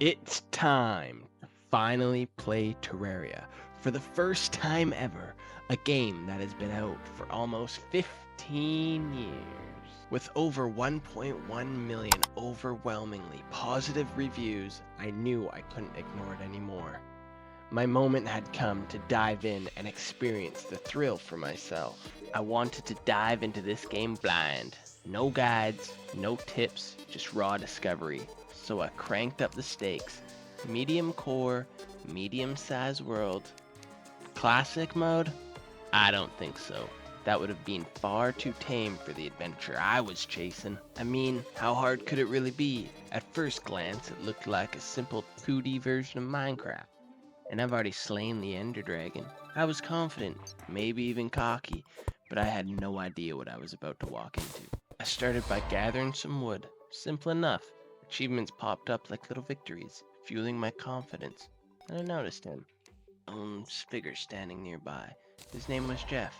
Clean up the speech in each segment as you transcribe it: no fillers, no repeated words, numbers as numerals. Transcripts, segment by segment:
It's time to finally play Terraria for the first time ever, a game that has been out for almost 15 years. With over 1.1 million overwhelmingly positive reviews, I knew I couldn't ignore it anymore. My moment had come to dive in and experience the thrill for myself. I wanted to dive into this game blind. No guides, no tips, just raw discovery. So I cranked up the stakes. Medium core, medium sized world. Classic mode? I don't think so. That would have been far too tame for the adventure I was chasing. I mean, how hard could it really be? At first glance, it looked like a simple 2D version of Minecraft. And I've already slain the Ender Dragon. I was confident, maybe even cocky, but I had no idea what I was about to walk into. I started by gathering some wood. Simple enough. Achievements popped up like little victories, fueling my confidence. And I noticed him. Figure standing nearby. His name was Jeff.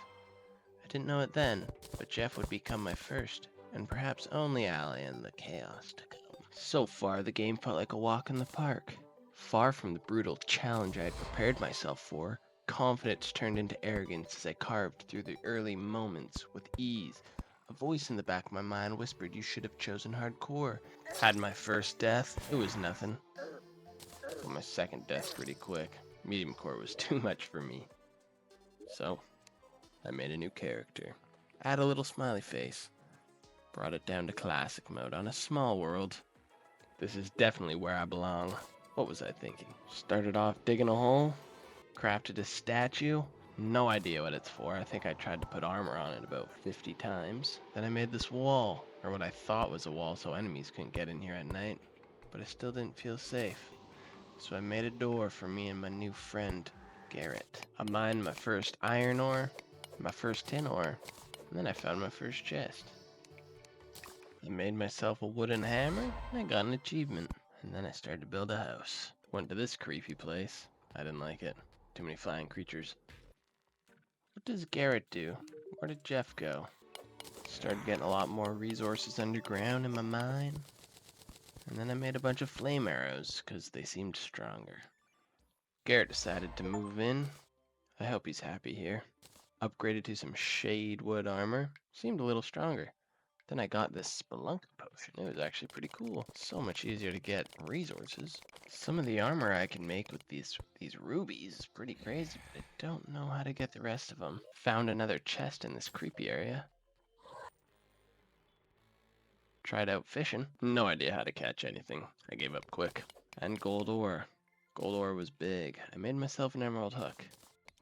I didn't know it then, but Jeff would become my first, and perhaps only ally in the chaos to come. So far, the game felt like a walk in the park. Far from the brutal challenge I had prepared myself for, confidence turned into arrogance as I carved through the early moments with ease. A voice in the back of my mind whispered you should have chosen hardcore. Had my first death, it was nothing. But my second death pretty quick. Medium core was too much for me. So, I made a new character. Add a little smiley face. Brought it down to classic mode on a small world. This is definitely where I belong. What was I thinking? Started off digging a hole, crafted a statue. No idea what it's for. I think I tried to put armor on it about 50 times. Then I made this wall, or what I thought was a wall so enemies couldn't get in here at night. But I still didn't feel safe. So I made a door for me and my new friend, Garrett. I mined my first iron ore, my first tin ore, and then I found my first chest. I made myself a wooden hammer, and I got an achievement. And then I started to build a house. Went to this creepy place. I didn't like it. Too many flying creatures. What does Garrett do? Where did Jeff go? Started getting a lot more resources underground in my mine. And then I made a bunch of flame arrows, because they seemed stronger. Garrett decided to move in. I hope he's happy here. Upgraded to some shade wood armor. Seemed a little stronger. Then I got this spelunk potion. It was actually pretty cool. So much easier to get resources. Some of the armor I can make with these rubies is pretty crazy, but I don't know how to get the rest of them. Found another chest in this creepy area. Tried out fishing. No idea how to catch anything. I gave up quick. And gold ore. Gold ore was big. I made myself an emerald hook.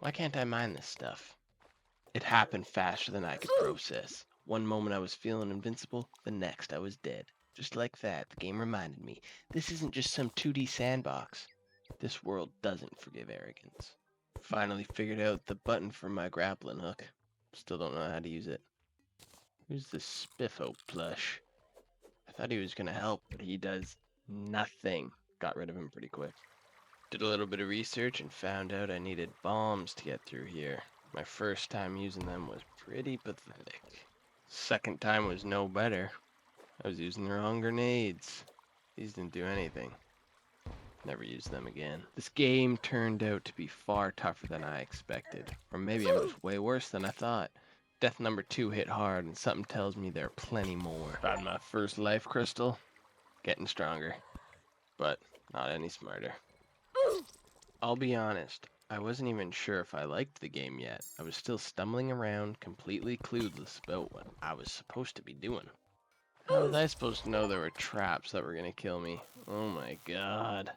Why can't I mine this stuff? It happened faster than I could process. One moment I was feeling invincible, the next I was dead. Just like that, the game reminded me, this isn't just some 2D sandbox. This world doesn't forgive arrogance. Finally figured out the button for my grappling hook. Still don't know how to use it. Who's this Spiffo plush? I thought he was gonna help, but he does nothing. Got rid of him pretty quick. Did a little bit of research and found out I needed bombs to get through here. My first time using them was pretty pathetic. Second time was no better. I was using the wrong grenades. These didn't do anything. Never used them again. This game turned out to be far tougher than I expected. Or maybe it was way worse than I thought. Death number 2 hit hard, and something tells me there are plenty more. Found my first life crystal. Getting stronger. But not any smarter. I'll be honest, I wasn't even sure if I liked the game yet. I was still stumbling around, completely clueless about what I was supposed to be doing. How was I supposed to know there were traps that were gonna kill me? Oh my god.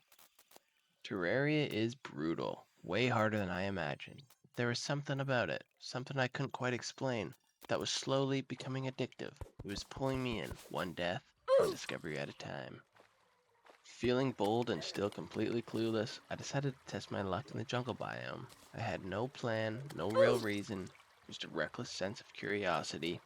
Terraria is brutal. Way harder than I imagined. There was something about it, something I couldn't quite explain, that was slowly becoming addictive. It was pulling me in, one death, one discovery at a time. Feeling bold and still completely clueless, I decided to test my luck in the jungle biome. I had no plan, no real reason, just a reckless sense of curiosity,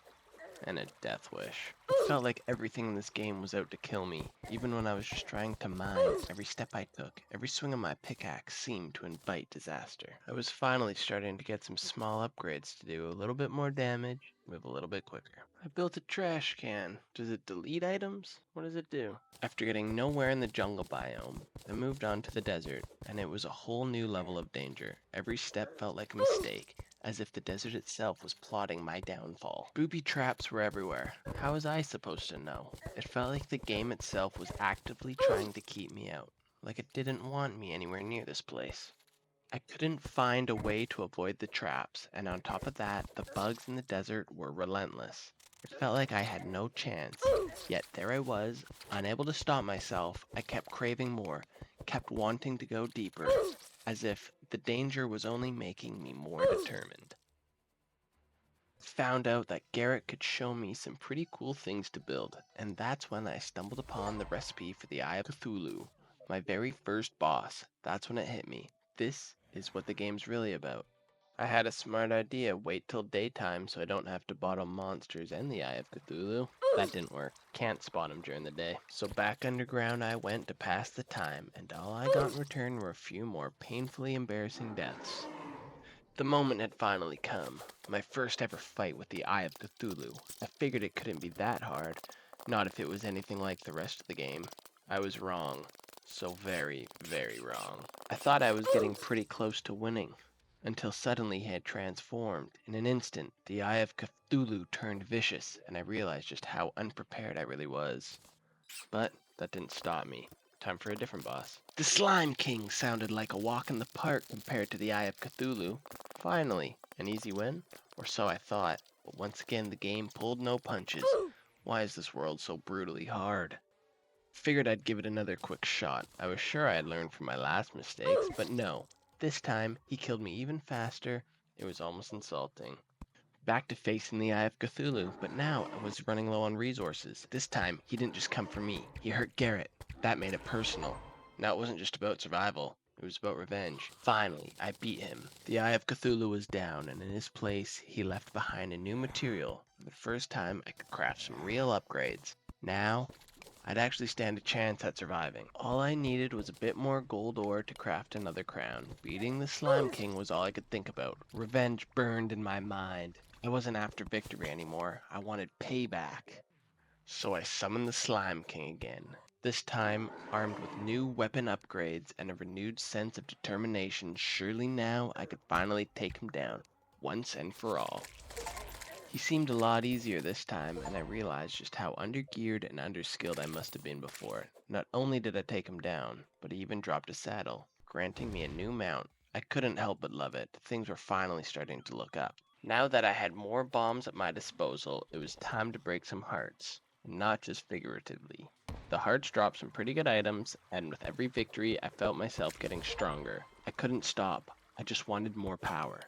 and a death wish. It felt like everything in this game was out to kill me, even when I was just trying to mine. Every step I took, every swing of my pickaxe seemed to invite disaster. I was finally starting to get some small upgrades to do a little bit more damage, move a little bit quicker. I built a trash can. Does it delete items? What does it do? After getting nowhere in the jungle biome, I moved on to the desert, and it was a whole new level of danger. Every step felt like a mistake, as if the desert itself was plotting my downfall. Booby traps were everywhere. How was I supposed to know? It felt like the game itself was actively trying to keep me out, like it didn't want me anywhere near this place. I couldn't find a way to avoid the traps, and on top of that, the bugs in the desert were relentless. It felt like I had no chance, yet there I was, unable to stop myself. I kept craving more, kept wanting to go deeper, as if the danger was only making me more determined. Found out that Garrett could show me some pretty cool things to build, and that's when I stumbled upon the recipe for the Eye of Cthulhu, my very first boss. That's when it hit me. This is what the game's really about. I had a smart idea, wait till daytime so I don't have to bottle monsters and the Eye of Cthulhu. That didn't work. Can't spot him during the day. So back underground I went to pass the time, and all I got in return were a few more painfully embarrassing deaths. The moment had finally come, my first ever fight with the Eye of Cthulhu. I figured it couldn't be that hard, not if it was anything like the rest of the game. I was wrong. So very, very wrong. I thought I was getting pretty close to winning, until suddenly he had transformed. In an instant, the Eye of Cthulhu turned vicious, and I realized just how unprepared I really was. But that didn't stop me. Time for a different boss. The Slime King sounded like a walk in the park compared to the Eye of Cthulhu. Finally, an easy win? Or so I thought, but once again the game pulled no punches. Why is this world so brutally hard? Figured I'd give it another quick shot. I was sure I had learned from my last mistakes, but no. This time, he killed me even faster. It was almost insulting. Back to facing the Eye of Cthulhu, but now I was running low on resources. This time, he didn't just come for me, he hurt Garrett. That made it personal. Now it wasn't just about survival, it was about revenge. Finally, I beat him. The Eye of Cthulhu was down, and in his place, he left behind a new material. For the first time, I could craft some real upgrades. Now, I'd actually stand a chance at surviving. All I needed was a bit more gold ore to craft another crown. Beating the Slime King was all I could think about. Revenge burned in my mind. I wasn't after victory anymore. I wanted payback. So I summoned the Slime King again. This time, armed with new weapon upgrades and a renewed sense of determination, surely now I could finally take him down, once and for all. He seemed a lot easier this time, and I realized just how undergeared and underskilled I must have been before. Not only did I take him down, but he even dropped a saddle, granting me a new mount. I couldn't help but love it. Things were finally starting to look up. Now that I had more bombs at my disposal, it was time to break some hearts, and not just figuratively. The hearts dropped some pretty good items, and with every victory, I felt myself getting stronger. I couldn't stop. I just wanted more power.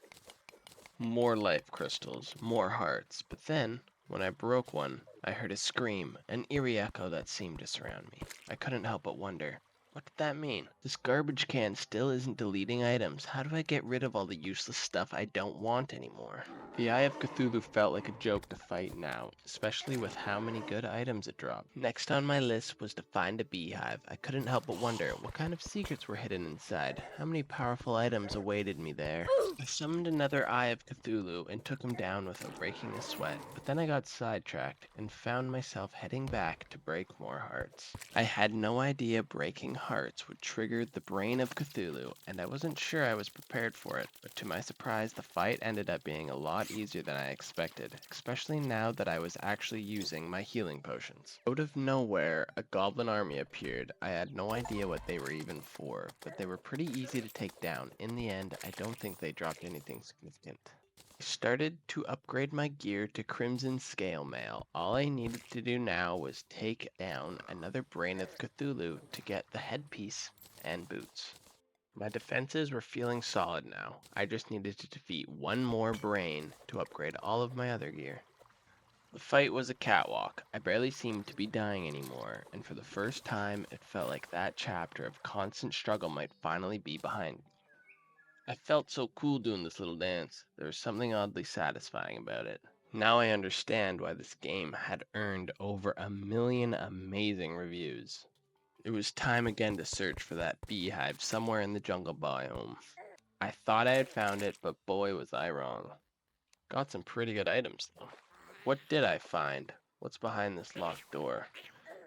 More life crystals, more hearts. But then, when I broke one, I heard a scream, an eerie echo that seemed to surround me. I couldn't help but wonder, what did that mean? This garbage can still isn't deleting items. How do I get rid of all the useless stuff I don't want anymore? The Eye of Cthulhu felt like a joke to fight now, especially with how many good items it dropped. Next on my list was to find a beehive. I couldn't help but wonder what kind of secrets were hidden inside. How many powerful items awaited me there? I summoned another Eye of Cthulhu and took him down without breaking a sweat, but then I got sidetracked and found myself heading back to break more hearts. I had no idea breaking hearts would trigger the brain of Cthulhu, and I wasn't sure I was prepared for it, but to my surprise the fight ended up being a lot easier than I expected, especially now that I was actually using my healing potions. Out of nowhere, a goblin army appeared. I had no idea what they were even for, but they were pretty easy to take down. In the end, I don't think they dropped anything significant. I started to upgrade my gear to Crimson Scale Mail. All I needed to do now was take down another Brain of Cthulhu to get the headpiece and boots. My defenses were feeling solid now. I just needed to defeat one more brain to upgrade all of my other gear. The fight was a catwalk. I barely seemed to be dying anymore, and for the first time it felt like that chapter of constant struggle might finally be behind me. I felt so cool doing this little dance. There was something oddly satisfying about it. Now I understand why this game had earned over 1 million amazing reviews. It was time again to search for that beehive somewhere in the jungle biome. I thought I had found it, but boy was I wrong. Got some pretty good items though. What did I find? What's behind this locked door?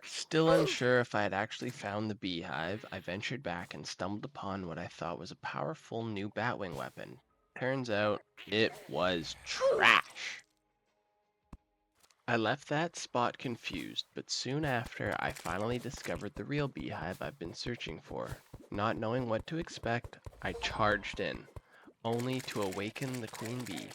Still unsure if I had actually found the beehive, I ventured back and stumbled upon what I thought was a powerful new batwing weapon. Turns out it was trash. I left that spot confused, but soon after I finally discovered the real beehive I've been searching for. Not knowing what to expect, I charged in, only to awaken the queen bee.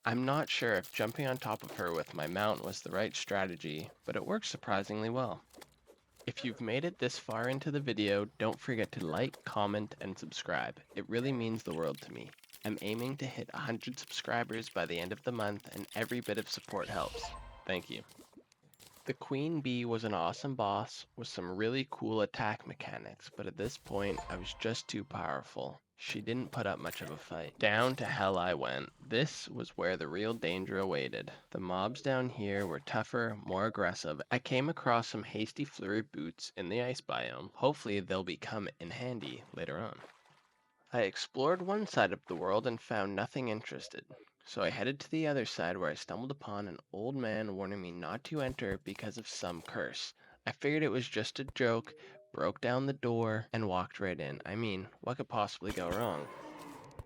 I'm not sure if jumping on top of her with my mount was the right strategy, but it worked surprisingly well. If you've made it this far into the video, don't forget to like, comment, and subscribe. It really means the world to me. I'm aiming to hit 100 subscribers by the end of the month, and every bit of support helps. Thank you. The queen bee was an awesome boss with some really cool attack mechanics, but at this point I was just too powerful. She didn't put up much of a fight. Down to hell I went. This was where the real danger awaited. The mobs down here were tougher, more aggressive. I came across some hasty flurry boots in the ice biome. Hopefully they'll become in handy later on. I explored one side of the world and found nothing interested. So I headed to the other side where I stumbled upon an old man warning me not to enter because of some curse. I figured it was just a joke, broke down the door, and walked right in. I mean, what could possibly go wrong?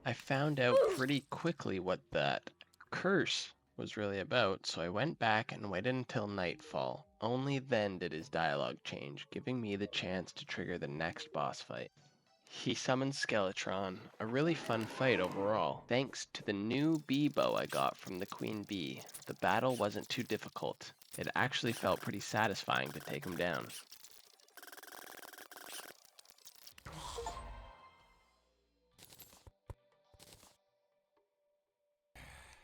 I found out pretty quickly what that curse was really about, so I went back and waited until nightfall. Only then did his dialogue change, giving me the chance to trigger the next boss fight. He summoned Skeletron, a really fun fight overall. Thanks to the new bee bow I got from the queen bee, the battle wasn't too difficult. It actually felt pretty satisfying to take him down.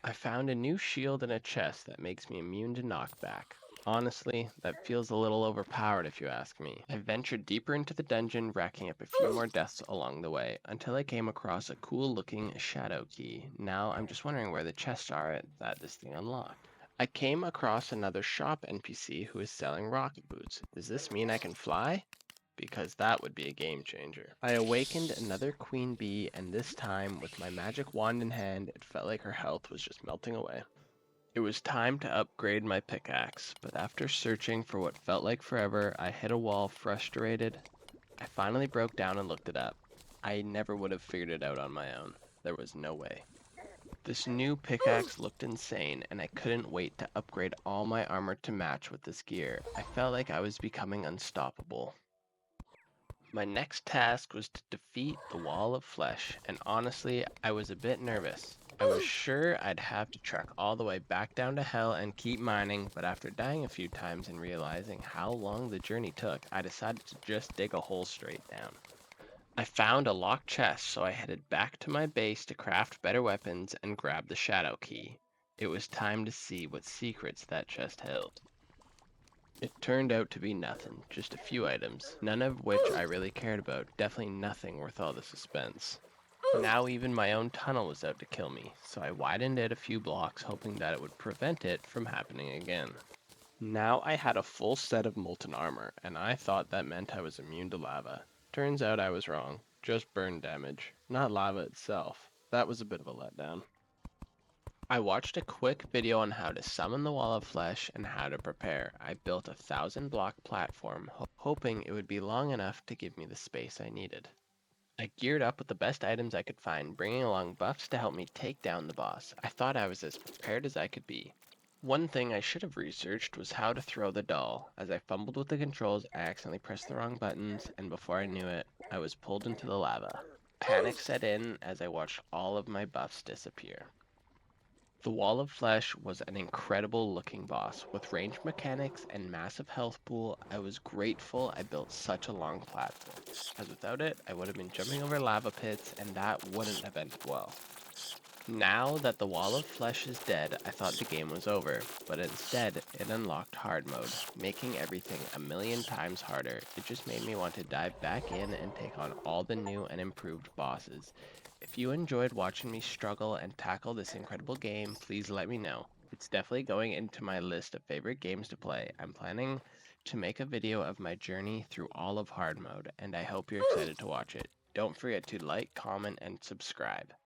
I found a new shield and a chest that makes me immune to knockback. Honestly, that feels a little overpowered if you ask me. I ventured deeper into the dungeon, racking up a few more deaths along the way, until I came across a cool looking shadow key. Now I'm just wondering where the chests are that this thing unlocked. I came across another shop NPC who is selling rocket boots. Does this mean I can fly? Because that would be a game changer. I awakened another queen bee, and this time, with my magic wand in hand, it felt like her health was just melting away. It was time to upgrade my pickaxe, but after searching for what felt like forever, I hit a wall frustrated. I finally broke down and looked it up. I never would have figured it out on my own. There was no way. This new pickaxe looked insane, and I couldn't wait to upgrade all my armor to match with this gear. I felt like I was becoming unstoppable. My next task was to defeat the Wall of Flesh, and honestly, I was a bit nervous. I was sure I'd have to trek all the way back down to hell and keep mining, but after dying a few times and realizing how long the journey took, I decided to just dig a hole straight down. I found a locked chest, so I headed back to my base to craft better weapons and grab the shadow key. It was time to see what secrets that chest held. It turned out to be nothing, just a few items, none of which I really cared about, definitely nothing worth all the suspense. Now even my own tunnel was out to kill me, so I widened it a few blocks hoping that it would prevent it from happening again. Now I had a full set of molten armor, and I thought that meant I was immune to lava. Turns out I was wrong, just burn damage, not lava itself. That was a bit of a letdown. I watched a quick video on how to summon the Wall of Flesh and how to prepare. I built a 1,000-block platform, hoping it would be long enough to give me the space I needed. I geared up with the best items I could find, bringing along buffs to help me take down the boss. I thought I was as prepared as I could be. One thing I should have researched was how to throw the doll. As I fumbled with the controls, I accidentally pressed the wrong buttons, and before I knew it, I was pulled into the lava. Panic set in as I watched all of my buffs disappear. The Wall of Flesh was an incredible looking boss. With ranged mechanics and massive health pool, I was grateful I built such a long platform, as without it, I would have been jumping over lava pits and that wouldn't have ended well. Now that the Wall of Flesh is dead, I thought the game was over, but instead it unlocked hard mode, making everything a million times harder. It just made me want to dive back in and take on all the new and improved bosses. If you enjoyed watching me struggle and tackle this incredible game, please let me know. It's definitely going into my list of favorite games to play. I'm planning to make a video of my journey through all of hard mode, and I hope you're excited to watch it. Don't forget to like, comment, and subscribe.